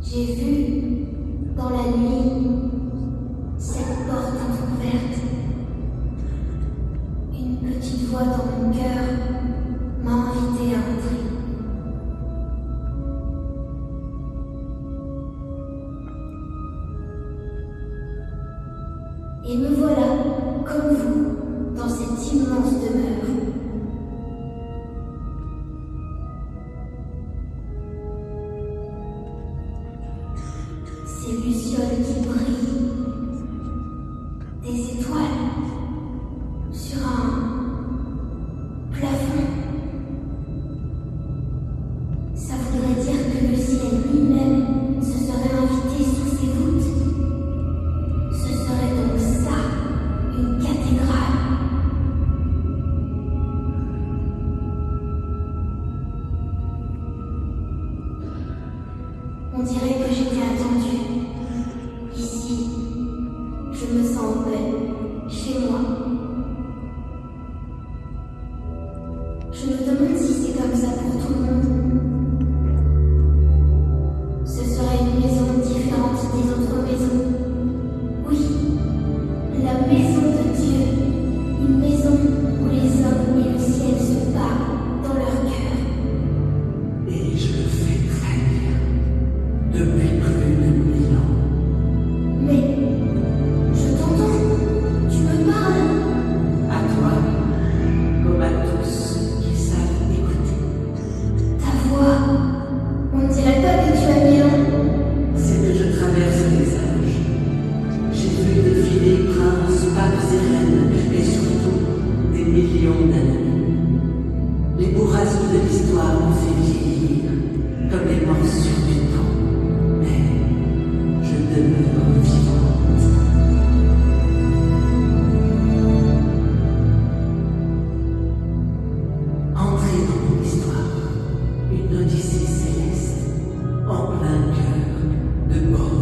J'ai vu dans la nuit cette porte entrouverte. Une petite voix dans mon cœur m'a invité à entrer. Et me voilà, comme vous, dans cette immense demeure. Ces lucioles qui brillent, des étoiles sur un plafond. Ça voudrait dire que le ciel lui-même se serait invité sous ses voûtes. Ce serait donc ça, une cathédrale. On dirait que j'étais attendue. Ici, je me sens en paix, chez moi. Je me demande si c'est comme ça pour tout le monde. Ce serait une maison différente des autres maisons. Oui, la maison de Dieu. Une maison où les hommes et le ciel se parlent dans leur cœur. Et je le fais très bien, depuis plus de 1000 ans. Mais, je t'entends, tu me parles. À toi, comme à tous ceux qui savent écouter. Ta voix, on ne dirait pas que tu as 1000 ans. C'est que je traverse les âges. J'ai vu défiler princes, papes et reines, et surtout des millions d'années. Les bourrasques de l'histoire m'ont fait vieillir, comme les morsures du temps. Mais je demeure vivante. Entrez dans mon histoire, une odyssée céleste, en plein cœur de Bordeaux.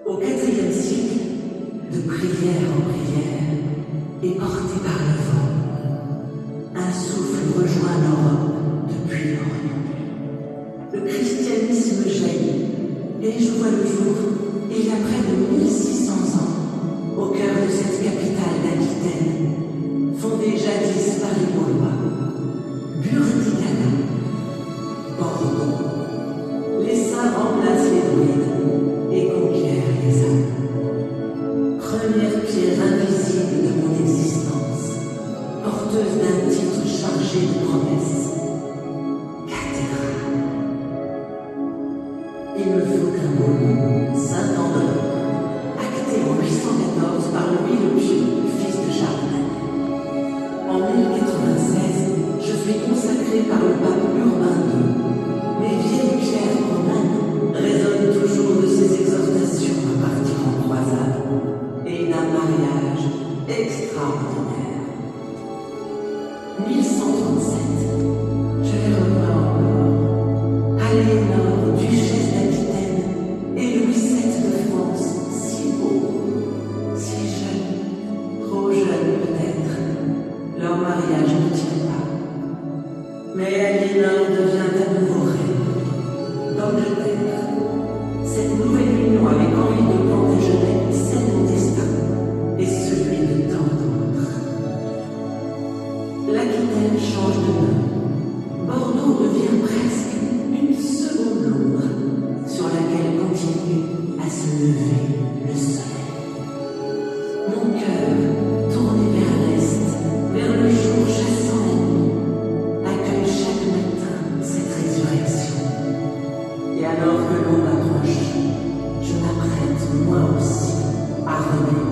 Au IVe siècle, de prière en prière, et porté par le vent, un souffle rejoint l'Europe depuis l'Orient. Le christianisme jaillit, et je vois le jour, il y a près de 1600 ans, au cœur de cette capitale d'Aquitaine, fondée jadis par les Gaulois, Burdigala, Bordeaux. Les saints remplacent les druides et conquièrent les âmes. Première pierre invisible de mon existence, porteuse d'un titre chargé de promesses. Cathédrale. Il me 1137. Je les revois encore. Aliénor, duchesse d'Aquitaine, et Louis VII de France, si beau, si jeune, trop jeune peut-être. Leur mariage ne tient pas. Mais Aliénor devient à nouveau reine. D'Angleterre, cette nouvelle union avec Henri de Plantagenet scelle mon destin et celui de tant d'autres. L'Aquitaine change de nom. Bordeaux devient presque une seconde Londres sur laquelle continue à se lever le soleil. Mon cœur, tourné vers l'est, vers le jour chassant la nuit, accueille chaque matin cette résurrection. Et alors que l'on approche, je m'apprête moi aussi à renaître.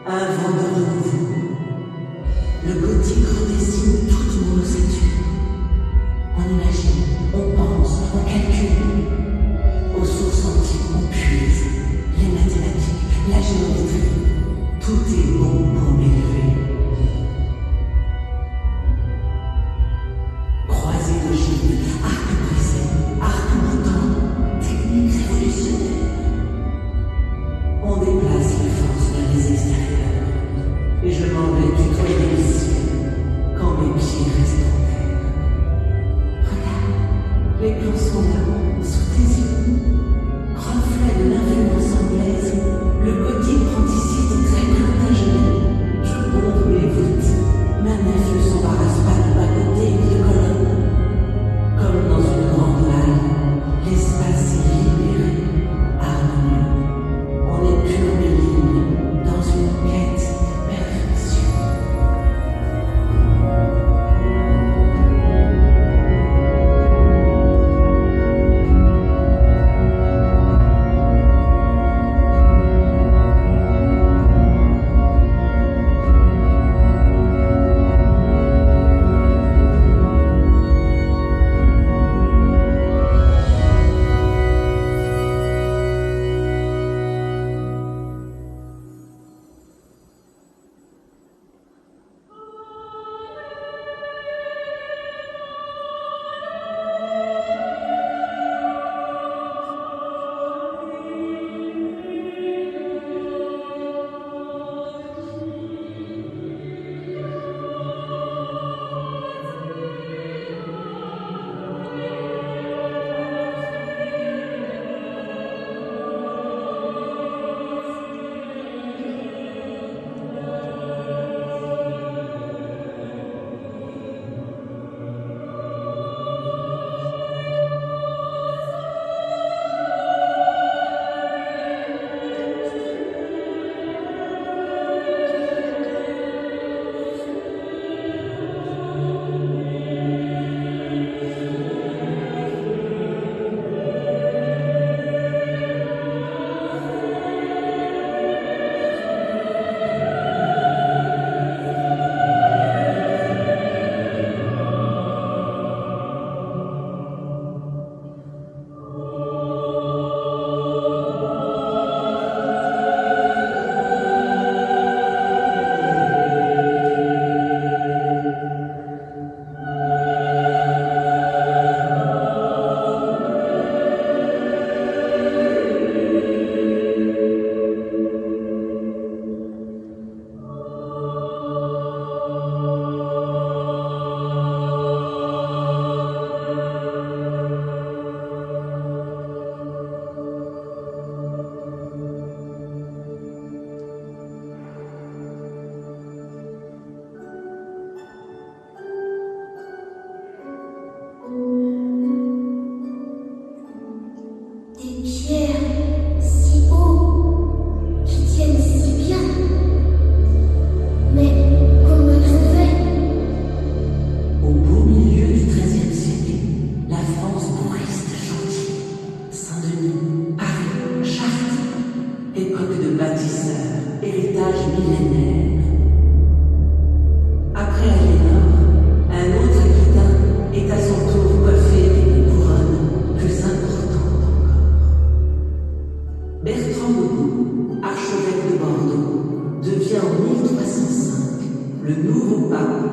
Un vent de renouveau. Le gothique redessine toute mon ossature. On imagine, on pense, on calcule. Aux sources antiques, on puise. Les mathématiques, la géométrie. Tout est bon pour m'élever. Croisée d'ogives, arc brisé, arc montant, technique révolutionnaire. On déplace les forces vers les extérieurs, et je m'en vais tutoyer le ciel quand mes pieds restent en terre. Regarde, les plans sont là, sous tes yeux. Reflet de l'influence anglaise, le gothique prend ici des traits plantagenets. Je bombe mes voûtes, ma nef ne s'embarrasse pas de bas-côtés ni de colonnes. Comme dans une grande halle, l'espace est libéré, harmonieux. On est pur de lignes dans une quête de perfection.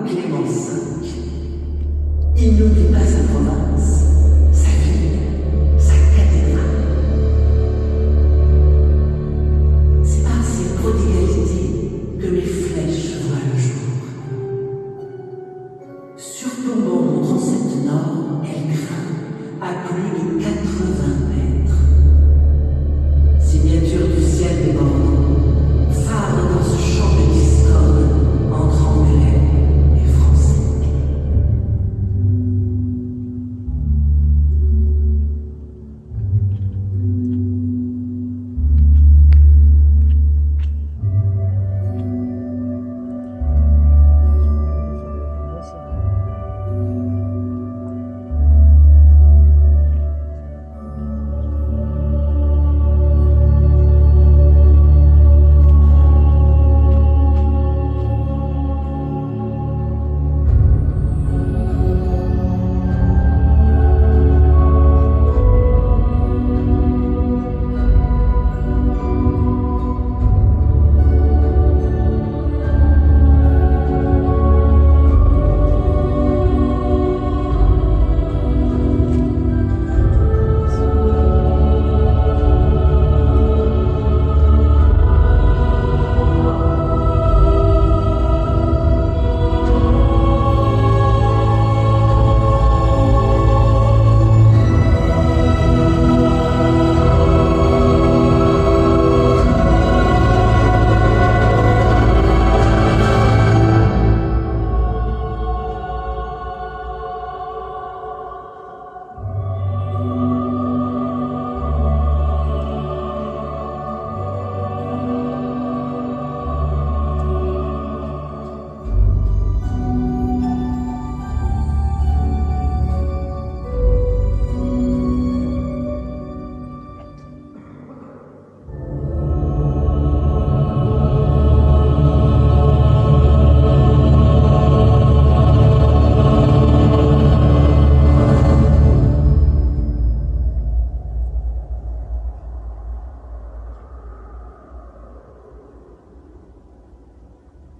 Clément V. Il n'oublie pas sa province, sa ville, sa cathédrale. C'est par ses prodigalités que mes flèches voient le jour. Surplombant mon transept nord, elle grimpe à plus de 80 mètres. Signature du ciel débordant, phare dans ce champ de discorde entre anglais et français.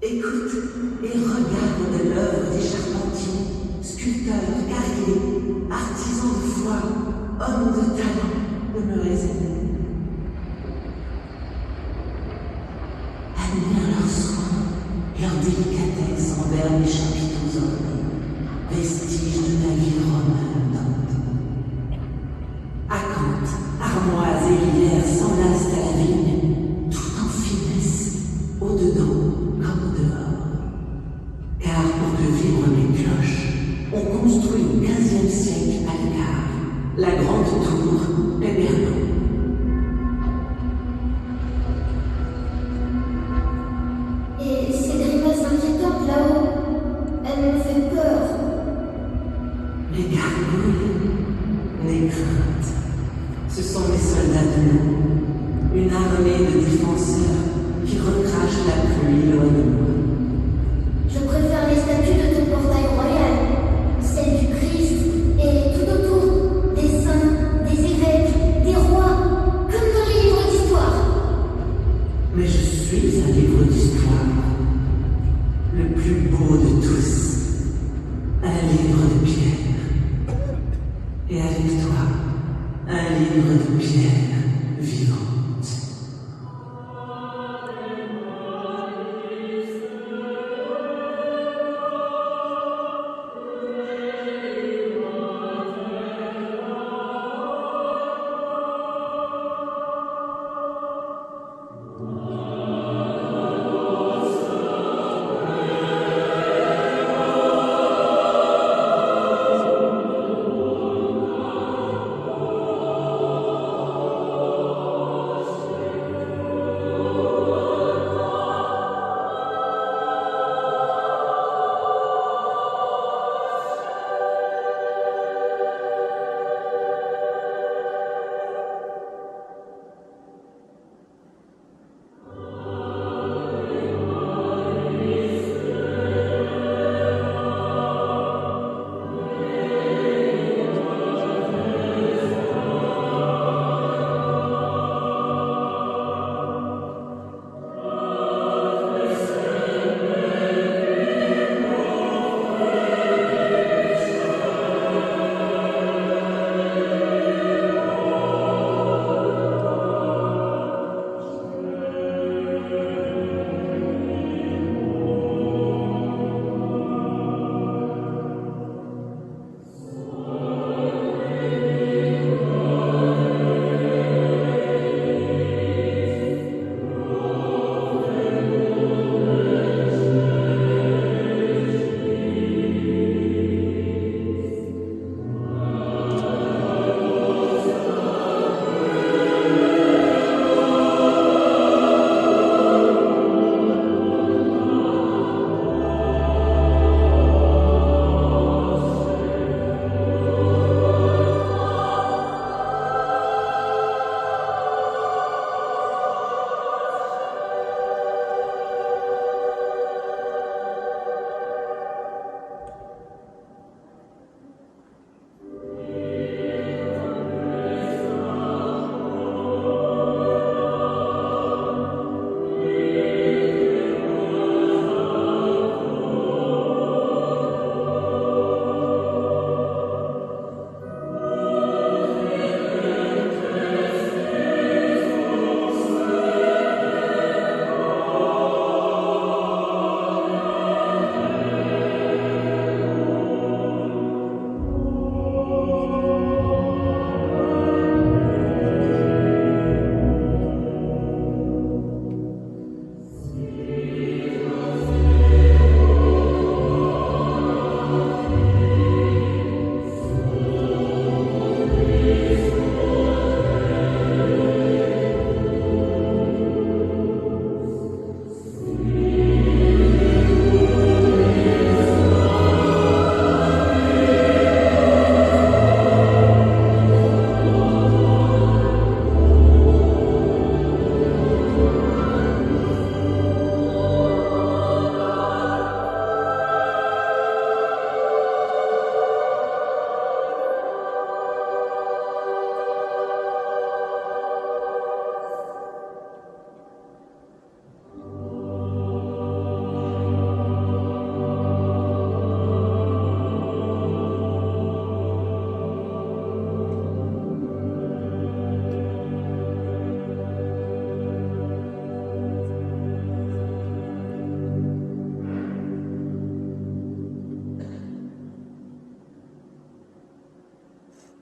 Écoute et regarde l'œuvre des charpentiers, sculpteurs, guerriers, artisans de foi, hommes de talent demeurés aimés. Admire leurs soins, leur délicatesse envers les chapiteaux ornés, vestiges de navires romains d'Inde. Acanthes, armoires et rivières s'enlacent à la vigne, tout en finesse, au-dedans comme dehors. Car pour que vibrent les cloches, on construit au XVe siècle à l'écart la grande tour Péberlan. Et ces grimaces inquiétantes là-haut, elles me fait peur. Les gargouilles, les craintes, ce sont les soldats de l'eau, une armée de défenseurs qui recrachent la pluie loin de moi. Je préfère les statues de ton portail royal, celles du Christ, et tout autour, des saints, des évêques, des rois, comme dans les livres d'histoire. Mais je suis un livre d'histoire, le plus beau de tous, un livre de pierre. Et avec toi, un livre de pierre vivante.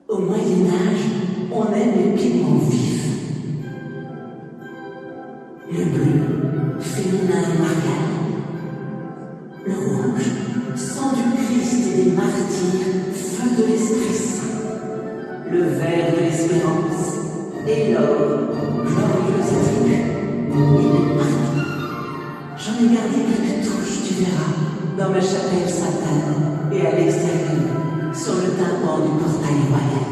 Au Moyen-Âge, on aime les pigments vifs. Le bleu, féminin et marial. Le rouge, sang du Christ et des martyrs, feu de l'Esprit Saint. Le vert de l'espérance. Et l'or, glorieuse attribut. Il est partout. J'en ai gardé quelques touches, tu verras, dans ma chapelle Sainte-Anne et à l'extérieur, sur le tympan du portail royal.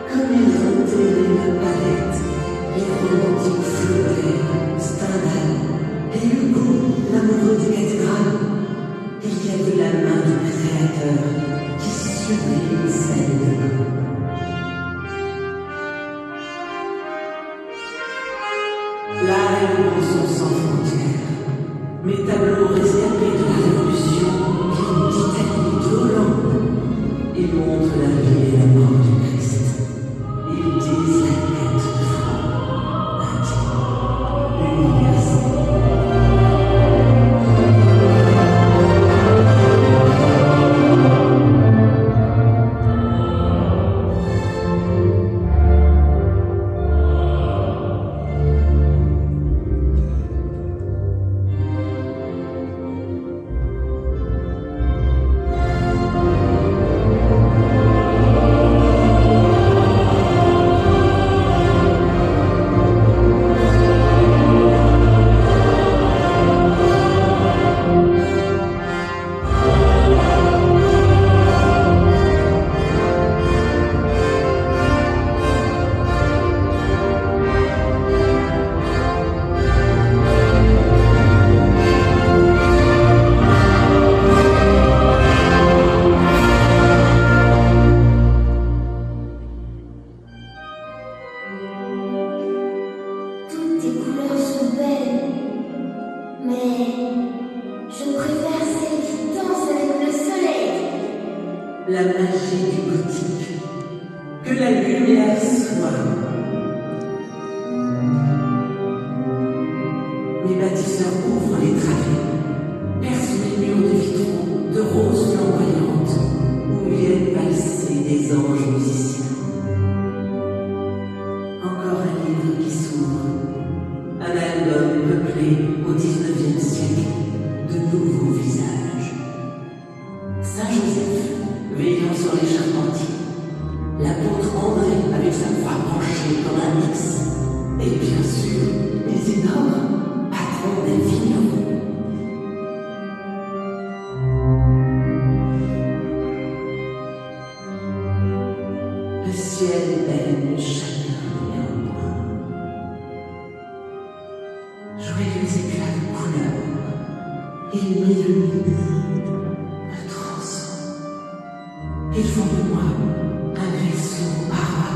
Comme ils ont aimé la palette, les romantiques Flaubert, Stendhal et Hugo, l'amoureux des cathédrales, il y a de la main du Créateur qui sublime celle de l'homme. L'art et le monde sont sans frontières. Mes tableaux rescapés de la Révolution viennent d'Italie, de Hollande. Ils montrent la vie et la mort du Christ. Ils disent la quête de foi, intime, universelle. Toutes tes couleurs sont belles, mais je préfère celles qui dansent avec le soleil. La magie du gothique. Que la lumière soit. Mes bâtisseurs ouvrent les travées, percent les murs de vitraux de roses flamboyantes où viennent valser des anges musiciens. Encore un livre qui s'ouvre, un album peuplé au XIXe siècle de nouveaux visages. Saint-Joseph veillant sur les charpentiers, l'apôtre André avec sa croix penchée comme un X, et bien sûr Isidore, patron des vignerons. Le ciel baigne chacun néanmoins. Joyeux éclat de couleurs, ils m'illuminent, me transcendent. Ils font de moi un vaisseau paroi